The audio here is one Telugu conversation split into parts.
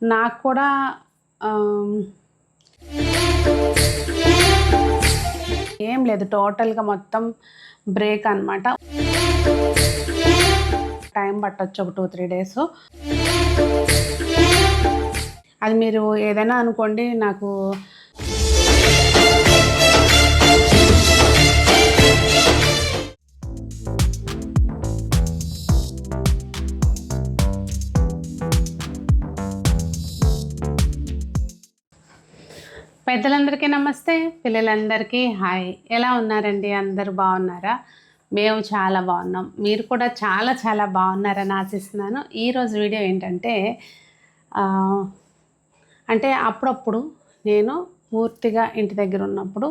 నాకు కూడా ఏం లేదు, టోటల్గా మొత్తం బ్రేక్ అనమాట. టైం పట్టొచ్చు, ఒక 2-3 డేస్. అది మీరు ఏదైనా అనుకోండి, నాకు పెద్దలందరికీ నమస్తే, పిల్లలందరికీ హాయ్. ఎలా ఉన్నారండి? అందరూ బాగున్నారా? మేము చాలా బాగున్నాం. మీరు కూడా చాలా చాలా బాగున్నారని ఆశిస్తున్నాను. ఈరోజు వీడియో ఏంటంటే, అంటే అప్పుడప్పుడు నేను పూర్తిగా ఇంటి దగ్గర ఉన్నప్పుడు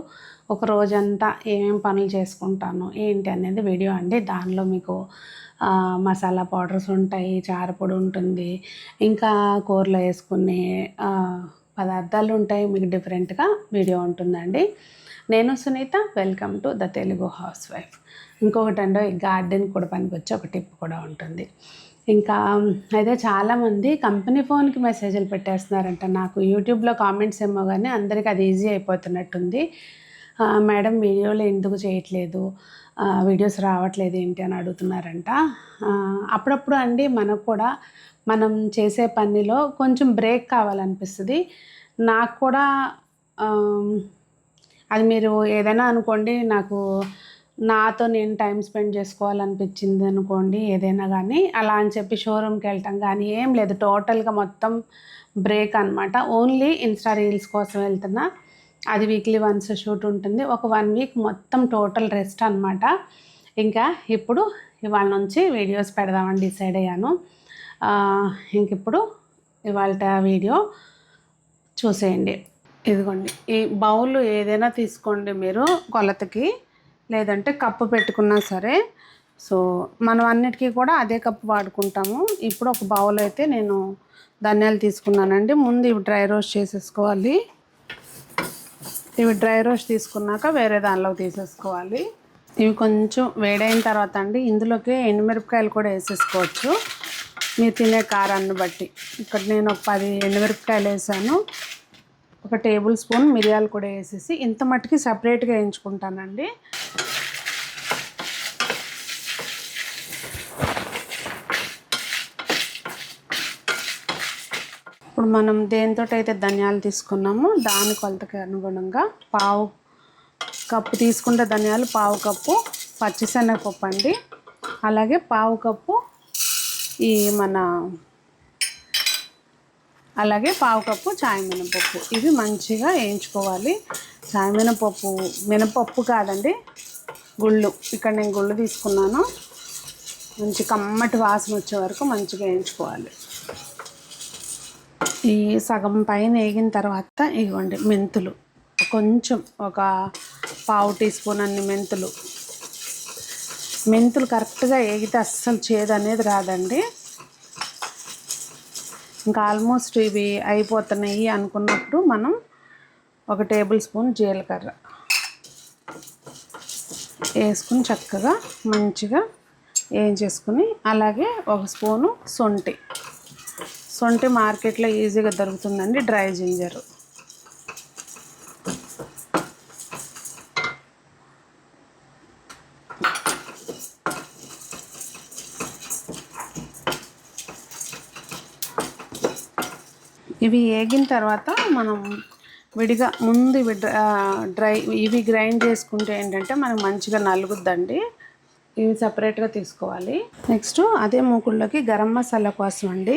ఒక రోజంతా ఏమేమి పనులు చేసుకుంటాను ఏంటి అనేది వీడియో అండి. దానిలో మీకు మసాలా పౌడర్స్ ఉంటాయి, చారపొడి ఉంటుంది, ఇంకా కూరలో వేసుకునే పదార్థాలు ఉంటాయి. మీకు డిఫరెంట్గా వీడియో ఉంటుందండి. నేను Sunitha, welcome to the Telugu housewife. ఇంకొకటి అండి, గార్డెన్ కూడా పనికొచ్చే ఒక టిప్ కూడా ఉంటుంది. ఇంకా అయితే చాలామంది కంపెనీ ఫోన్కి మెసేజ్లు పెట్టేస్తున్నారంట. నాకు యూట్యూబ్లో కామెంట్స్ ఏమో కానీ అందరికీ అది ఈజీ అయిపోతున్నట్టుంది. మేడం వీడియోలు ఎందుకు చేయట్లేదు, వీడియోస్ రావట్లేదు ఏంటి అని అడుగుతున్నారంట. అప్పుడప్పుడు అండి మనకు కూడా మనం చేసే పనిలో కొంచెం బ్రేక్ కావాలనిపిస్తుంది. నాకు కూడా అది మీరు ఏదైనా అనుకోండి, నాకు నాతో నేను టైం స్పెండ్ చేసుకోవాలనిపించింది అనుకోండి, ఏదైనా కానీ అలా అని చెప్పి షోరూమ్కి వెళ్ళటం కానీ ఏం లేదు, టోటల్గా మొత్తం బ్రేక్ అనమాట. ఓన్లీ ఇన్స్టా రీల్స్ కోసం వెళ్తున్నా. అది వీక్లీ వన్స్ షూట్ ఉంటుంది. ఒక 1 వీక్ మొత్తం టోటల్ రెస్ట్ అనమాట. ఇంకా ఇప్పుడు ఇవాళ నుంచి వీడియోస్ పెడదామని డిసైడ్ అయ్యాను. ఇంక ఇప్పుడు ఇవాళ వీడియో చూసేయండి. ఇదిగోండి, ఈ బౌల్ ఏదైనా తీసుకోండి మీరు కొలతకి, లేదంటే కప్పు పెట్టుకున్నా సరే. సో మనం అన్నిటికీ కూడా అదే కప్పు వాడుకుంటాము. ఇప్పుడు ఒక బౌల్ అయితే నేను ధనియాలు తీసుకున్నానండి. ముందు ఇవి డ్రై రోస్ట్ చేసేసుకోవాలి. ఇవి డ్రై రోస్ట్ తీసుకున్నాక వేరే దానిలోకి తీసేసుకోవాలి. ఇవి కొంచెం వేడైన తర్వాత అండి ఇందులోకి ఎండుమిరపకాయలు కూడా వేసేసుకోవచ్చు, మీరు తినే కారాన్ని బట్టి. ఇక్కడ నేను ఒక 10 ఎండుమిరపకాయలు వేసాను. ఒక టేబుల్ స్పూన్ మిరియాలు కూడా వేసేసి ఇంత మట్టుకి సపరేట్గా వేయించుకుంటానండి. ఇప్పుడు మనం దేనితో అయితే ధనియాలు తీసుకున్నామో దాని కొలతకి అనుగుణంగా పావు కప్పు తీసుకుంటే ధనియాలు, పావు కప్పు పచ్చిశనగపప్పు అండి, అలాగే పావు కప్పు అలాగే పావు కప్పు చాయ్ మినపప్పు. ఇవి మంచిగా వేయించుకోవాలి. చాయ్ మినపప్పు కాదండి, గుళ్ళు. ఇక్కడ నేను గుళ్ళు తీసుకున్నాను. మంచి కమ్మటి వాసన వచ్చే వరకు మంచిగా వేయించుకోవాలి. ఈ సగం పైన వేగిన తర్వాత ఇవ్వండి మెంతులు, కొంచెం ఒక పావు టీ స్పూన్ అన్ని మెంతులు కరెక్ట్గా వేగితే అస్సలు చేదు అనేది రాదండి. ఇంకా ఆల్మోస్ట్ ఇవి అయిపోతున్నాయి అనుకున్నప్పుడు మనం ఒక టేబుల్ స్పూన్ జీలకర్ర వేసుకుని చక్కగా మంచిగా వేయించేసుకుని, అలాగే ఒక స్పూను సొంటి మార్కెట్లో ఈజీగా దొరుకుతుందండి, డ్రై జింజర్. ఇవి వేగిన తర్వాత మనం విడిగా ముందు ఇవి గ్రైండ్ చేసుకుంటే ఏంటంటే మనకు మంచిగా నలుగుద్దండి. ఇవి సపరేట్గా తీసుకోవాలి. నెక్స్ట్ అదే మూకుల్లోకి గరం మసాలా కోసం అండి,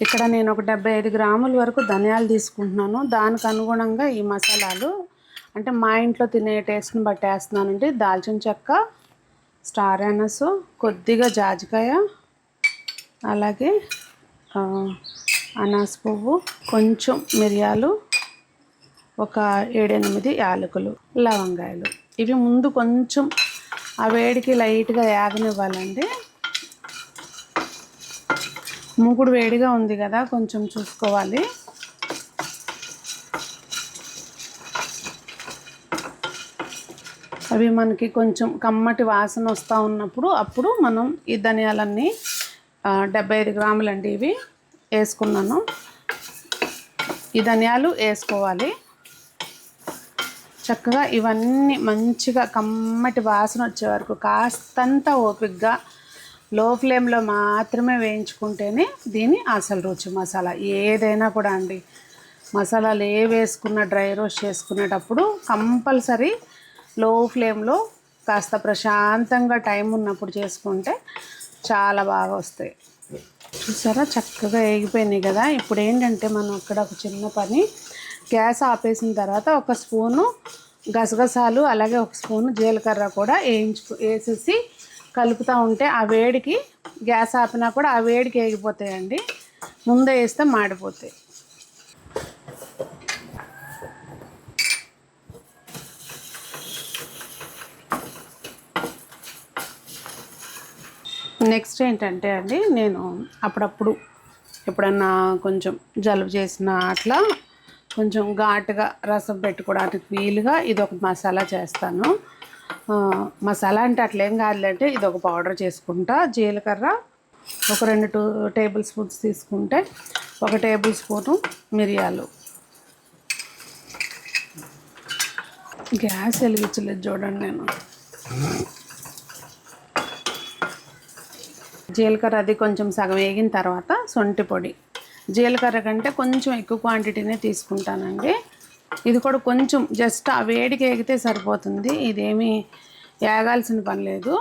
ఇక్కడ నేను ఒక 75 గ్రాముల వరకు ధనియాలు తీసుకుంటున్నాను. దానికి అనుగుణంగా ఈ మసాలాలు అంటే మా ఇంట్లో తినే టేస్ట్ని బట్టి వేస్తున్నానండి. దాల్చిన చెక్క, స్టార్ యానస్, కొద్దిగా జాజికాయ, అలాగే అనాస పువ్వు, కొంచెం మిరియాలు, ఒక 7-8 యాలకులు, లవంగాయలు. ఇవి ముందు కొంచెం ఆ వేడికి లైట్గా యాగనివ్వాలండి. మూకుడు వేడిగా ఉంది కదా, కొంచెం చూసుకోవాలి. అవి మనకి కొంచెం కమ్మటి వాసన వస్తూ ఉన్నప్పుడు అప్పుడు మనం ఈ ధనియాలన్నీ 75 గ్రాములండి ఇవి వేసుకున్నాను. ఈ ధనియాలు వేసుకోవాలి. చక్కగా ఇవన్నీ మంచిగా కమ్మటి వాసన వచ్చే వరకు కాస్తంత ఓపికగా లో ఫ్లేమ్లో మాత్రమే వేయించుకుంటేనే దీని అసలు రుచి. మసాలా ఏదైనా కూడా అండి, మసాలాలు ఏ వేసుకున్న డ్రై రోస్ట్ చేసుకునేటప్పుడు కంపల్సరీ లో ఫ్లేమ్లో కాస్త ప్రశాంతంగా టైం ఉన్నప్పుడు చేసుకుంటే చాలా బాగా వస్తాయి. చూసారా చక్కగా వేగిపోయినాయి కదా. ఇప్పుడు ఏంటంటే మనం ఇక్కడ ఒక చిన్న పని, గ్యాస్ ఆపేసిన తర్వాత ఒక స్పూను గసగసాలు అలాగే ఒక స్పూను జీలకర్ర కూడా వేసేసి కలుపుతూ ఉంటే ఆ వేడికి గ్యాస్ ఆపినా కూడా ఆ వేడికి వేగిపోతాయండి. ముందే వేస్తే మాడిపోతాయి. నెక్స్ట్ ఏంటంటే అండి, నేను అప్పుడప్పుడు ఎప్పుడన్నా కొంచెం జలుబు చేసిన అట్లా కొంచెం ఘాటుగా రసం పెట్టుకోవడానికి వీలుగా ఇది ఒక మసాలా చేస్తాను. మసాలా అంటే అట్లేం కాదులేంటే ఇది ఒక పౌడర్ చేసుకుంటా. జీలకర్ర ఒక 2 టేబుల్ స్పూన్స్ తీసుకుంటే 1 టేబుల్ స్పూను మిరియాలు. గ్యాస్ వెలిగించలేదు చూడండి నేను. జీలకర్ర అది కొంచెం సగం వేగిన తర్వాత శొంఠి పొడి. జీలకర్ర కంటే కొంచెం ఎక్కువ క్వాంటిటీనే తీసుకుంటానండి. ఇది కూడా కొంచెం జస్ట్ ఆ వేడికి వేగితే సరిపోతుంది, ఇదేమీ వేగాల్సిన పని లేదు.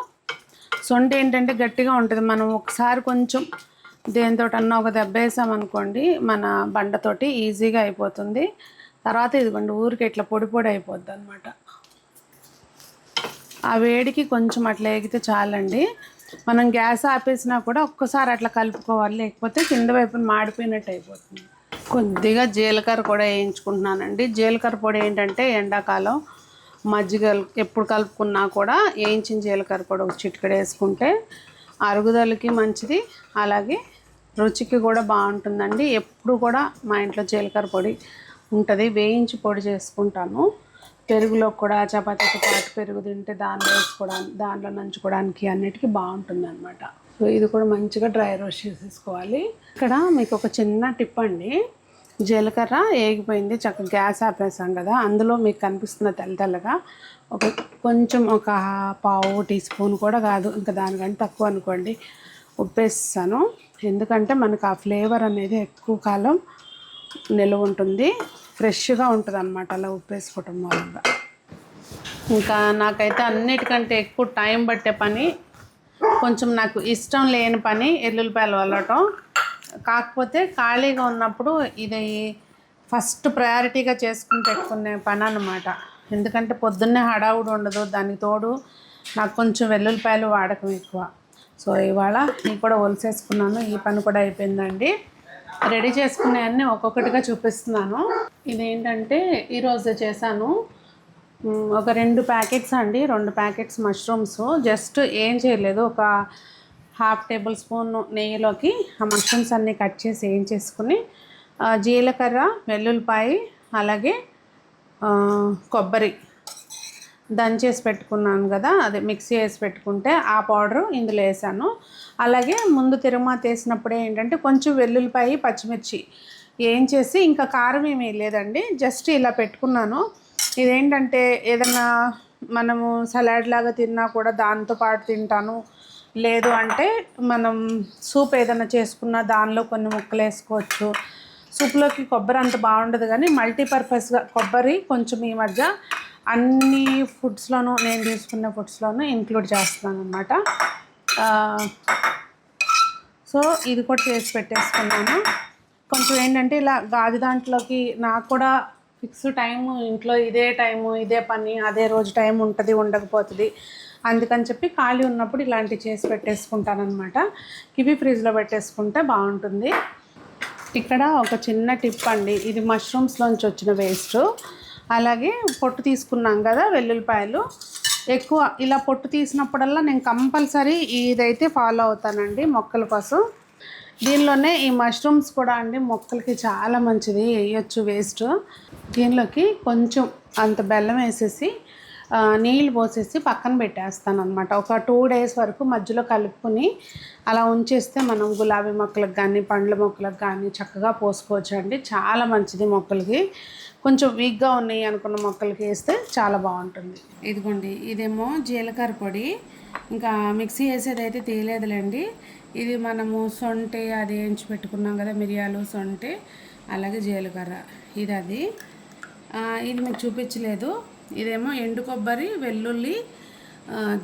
శొంఠి ఏంటంటే గట్టిగా ఉంటుంది, మనం ఒకసారి కొంచెం దేనితోటన్నా ఒక దెబ్బ వేసామనుకోండి మన బండతోటి ఈజీగా అయిపోతుంది. తర్వాత ఇదిగోండి ఊరికి ఇట్లా పొడి పొడి అయిపోద్ది అనమాట. ఆ వేడికి కొంచెం అట్లా వేగితే చాలండి. మనం గ్యాస్ ఆపేసినా కూడా ఒక్కసారి అట్లా కలుపుకోవాలి, లేకపోతే కింద వైపున మాడిపోయినట్టు అయిపోతుంది. కొద్దిగా జీలకర్ర కూడా వేయించుకుంటున్నానండి. జీలకర్ర పొడి ఏంటంటే ఎండాకాలం మజ్జిగ ఎప్పుడు కలుపుకున్నా కూడా వేయించిన జీలకర్ర పొడి ఒక చిటికెడు వేసుకుంటే అరుగుదలకి మంచిది, అలాగే రుచికి కూడా బాగుంటుందండి. ఎప్పుడు కూడా మా ఇంట్లో జీలకర్ర పొడి ఉంటుంది, వేయించి పొడి చేసుకుంటాను. పెరుగులో కూడా చపాతీతో పాటు పెరుగు తింటే దాంట్లో నంచుకోవడానికి అన్నిటికీ బాగుంటుంది అనమాట. సో ఇది కూడా మంచిగా డ్రై రోస్ట్ చేసేసుకోవాలి. ఇక్కడ మీకు ఒక చిన్న టిప్ అండి, జీలకర్ర వేగిపోయింది, చక్కగా గ్యాస్ ఆపేసాం కదా, అందులో మీకు కనిపిస్తున్న తెల్లగా కొంచెం ఒక పావు టీ స్పూన్ కూడా కాదు, ఇంకా దానికంటే తక్కువ అనుకోండి, ఉప్పేస్తాను. ఎందుకంటే మనకు ఆ ఫ్లేవర్ అనేది ఎక్కువ కాలం నిల్వ ఉంటుంది, ఫ్రెష్గా ఉంటుంది అనమాట అలా ఉప్పేసుకోవటం మూలంగా. ఇంకా నాకైతే అన్నిటికంటే ఎక్కువ టైం పట్టే పని, కొంచెం నాకు ఇష్టం లేని పని ఎల్లుల్లిపాయలు వల్లటం. కాకపోతే ఖాళీగా ఉన్నప్పుడు ఇది ఫస్ట్ ప్రయారిటీగా చేసుకుని పెట్టుకునే పని అన్నమాట. ఎందుకంటే పొద్దున్నే హడావుడు ఉండదు, దానికి తోడు నాకు కొంచెం వెల్లుల్లిపాయలు వాడకం ఎక్కువ. సో ఇవాళ ఇవి కూడా ఒలిసేసుకున్నాను, ఈ పని కూడా అయిపోయిందండి. రెడీ చేసుకునేవన్నీ ఒక్కొక్కటిగా చూపిస్తున్నాను. ఇదేంటంటే ఈరోజు చేశాను, ఒక 2 ప్యాకెట్స్ అండి, 2 ప్యాకెట్స్ మష్రూమ్స్. జస్ట్ ఏం చేయలేదు, ఒక ½ టేబుల్ స్పూన్ నెయ్యిలోకి ఆ మష్రూమ్స్ అన్నీ కట్ చేసి వేయించేసుకుని జీలకర్ర, వెల్లుల్లిపాయ అలాగే కొబ్బరి దంచేసి పెట్టుకున్నాను కదా, అదే మిక్సీ వేసి పెట్టుకుంటే ఆ పౌడరు ఇందులో వేసాను. అలాగే ముందు తిరుమాత వేసినప్పుడే ఏంటంటే కొంచెం వెల్లుల్లిపాయ, పచ్చిమిర్చి వేయించేసి, ఇంకా కారం ఏమీ లేదండి, జస్ట్ ఇలా పెట్టుకున్నాను. ఇదేంటంటే ఏదన్నా మనము సలాడ్ లాగా తిన్నా కూడా దాంతో పాటు తింటాను, లేదు అంటే మనం సూప్ ఏదైనా చేసుకున్నా దానిలో కొన్ని ముక్కలు వేసుకోవచ్చు. సూప్లోకి కొబ్బరి అంత బాగుండదు, కానీ మల్టీపర్పస్గా కొబ్బరి కొంచెం ఈ మధ్య అన్ని ఫుడ్స్లోనూ, నేను తీసుకున్న ఫుడ్స్లోనూ ఇంక్లూడ్ చేస్తున్నాను అనమాట. సో ఇది కూడా చేసి పెట్టేసుకున్నాను. కొంచెం ఏంటంటే ఇలా గాజు దాంట్లోకి నాకు కూడా ఫిక్స్ టైము, ఇంట్లో ఇదే టైము ఇదే పని, అదే రోజు టైం ఉంటుంది ఉండకపోతుంది, అందుకని చెప్పి ఖాళీ ఉన్నప్పుడు ఇలాంటివి చేసి పెట్టేసుకుంటానమాట. ఇవి ఫ్రిడ్జ్లో పెట్టేసుకుంటే బాగుంటుంది. ఇక్కడ ఒక చిన్న టిప్ అండి, ఇది మష్రూమ్స్లోంచి వచ్చిన వేస్ట్. అలాగే పొట్టు తీసుకున్నాం కదా వెల్లుల్లిపాయలు, ఎక్కువ ఇలా పొట్టు తీసినప్పుడల్లా నేను కంపల్సరీ ఇదైతే ఫాలో అవుతానండి మొక్కల కోసం. దీనిలోనే ఈ మష్రూమ్స్ కూడా అండి మొక్కలకి చాలా మంచిది, వేయచ్చు వేస్ట్. దీనిలోకి కొంచెం అంత బెల్లం వేసేసి నీళ్ళు పోసేసి పక్కన పెట్టేస్తాను అనమాట. ఒక 2 డేస్ వరకు మధ్యలో కలుపుకొని అలా ఉంచేస్తే మనం గులాబీ మొక్కలకు కానీ పండ్ల మొక్కలకు కానీ చక్కగా పోసుకోవచ్చు అండి. చాలా మంచిది మొక్కలకి. కొంచెం వీక్గా ఉన్నాయి అనుకున్న మొక్కలకి వేస్తే చాలా బాగుంటుంది. ఇదిగోండి, ఇదేమో జీలకర్ర పొడి. ఇంకా మిక్సీ వేసేది అయితే తీయలేదులేండి. ఇది మనము సొంటి అది వేయించి పెట్టుకున్నాం కదా, మిరియాలు, సొంటి, అలాగే జీలకర్ర. ఇది మీకు చూపించలేదు. ఇదేమో ఎండు కొబ్బరి, వెల్లుల్లి,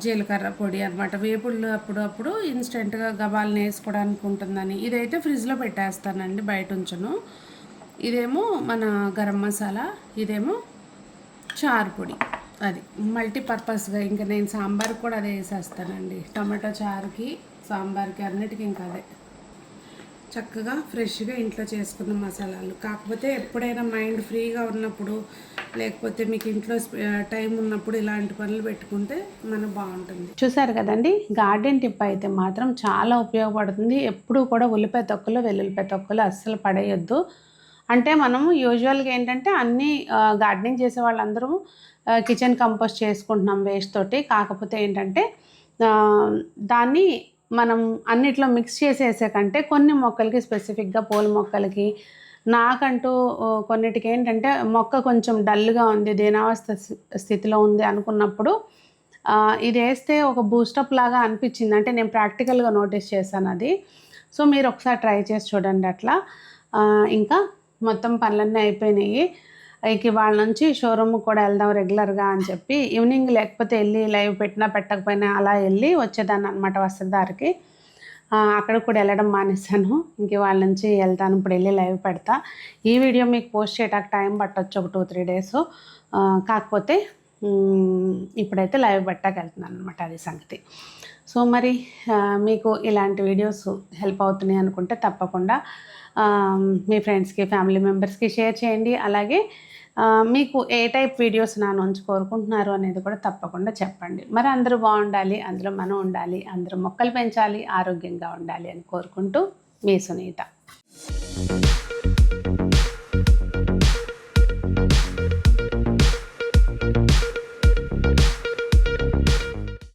జీలకర్ర పొడి అనమాట. వేపుళ్ళు అప్పుడు ఇన్స్టెంట్గా గబాల్ని వేసుకోవడానికి ఉంటుందని ఇదైతే ఫ్రిడ్జ్లో పెట్టేస్తానండి, బయట ఉంచను. ఇదేమో మన గరం మసాలా, ఇదేమో చారు పొడి. అది మల్టీపర్పస్గా ఇంకా నేను సాంబార్కి కూడా అదే వేసేస్తానండి. టమాటో చారుకి, సాంబార్కి, అన్నిటికీ ఇంకా అదే. చక్కగా ఫ్రెష్గా ఇంట్లో చేసుకున్న మసాలాలు. కాకపోతే ఎప్పుడైనా మైండ్ ఫ్రీగా ఉన్నప్పుడు, లేకపోతే మీకు ఇంట్లో టైం ఉన్నప్పుడు ఇలాంటి పనులు పెట్టుకుంటే మనకు బాగుంటుంది. చూసారు కదండి, గార్డెన్ టిప్ అయితే మాత్రం చాలా ఉపయోగపడుతుంది. ఎప్పుడూ కూడా ఉల్లిపాయ తొక్కలు, వెల్లుల్లిపాయ తొక్కలు అస్సలు పడేయొద్దు. అంటే మనము యూజువల్గా ఏంటంటే అన్నీ గార్డెనింగ్ చేసే వాళ్ళందరూ కిచెన్ కంపోస్ట్ చేసుకుంటున్నాం వేస్ట్ తోటి. కాకపోతే ఏంటంటే దాన్ని మనం అన్నిట్లో మిక్స్ చేసేసే కంటే కొన్ని మొక్కలకి స్పెసిఫిక్గా పూల మొక్కలకి, నాకంటూ కొన్నిటికి ఏంటంటే మొక్క కొంచెం డల్గా ఉంది, దీనావస్థ స్థితిలో ఉంది అనుకున్నప్పుడు ఇది వేస్తే ఒక బూస్టప్ లాగా అనిపించింది. అంటే నేను ప్రాక్టికల్గా నోటీస్ చేశాను అది. సో మీరు ఒకసారి ట్రై చేసి చూడండి అట్లా. ఇంకా మొత్తం పనులన్నీ అయిపోయినాయి. ఇక వాళ్ళ నుంచి షోరూమ్కి కూడా వెళ్దాం రెగ్యులర్గా అని చెప్పి ఈవినింగ్ లేకపోతే వెళ్ళి లైవ్ పెట్టినా పెట్టకపోయినా అలా వెళ్ళి వచ్చేదాన్ని అనమాట వస్త్రధారకి. అక్కడ కూడా వెళ్ళడం మానేశాను. ఇంక వాళ్ళ నుంచి వెళ్తాను, ఇప్పుడు వెళ్ళి లైవ్ పెడతా. ఈ వీడియో మీకు పోస్ట్ చేయడానికి టైం పట్టవచ్చు, ఒక 2-3 డేస్. కాకపోతే ఇప్పుడైతే లైవ్ పెట్టాక వెళ్తున్నాను అనమాట, అది సంగతి. సో మరి మీకు ఇలాంటి వీడియోస్ హెల్ప్ అవుతున్నాయి అనుకుంటే తప్పకుండా మీ ఫ్రెండ్స్కి, ఫ్యామిలీ మెంబర్స్కి షేర్ చేయండి. అలాగే మీకు ఏ టైప్ వీడియోస్ నా నుంచి కోరుకుంటున్నారు అనేది కూడా తప్పకుండా చెప్పండి. మరి అందరూ బాగుండాలి, అందులో మనం ఉండాలి, అందరూ మొక్కలు పెంచాలి, ఆరోగ్యంగా ఉండాలి అని కోరుకుంటూ మీ సునీత.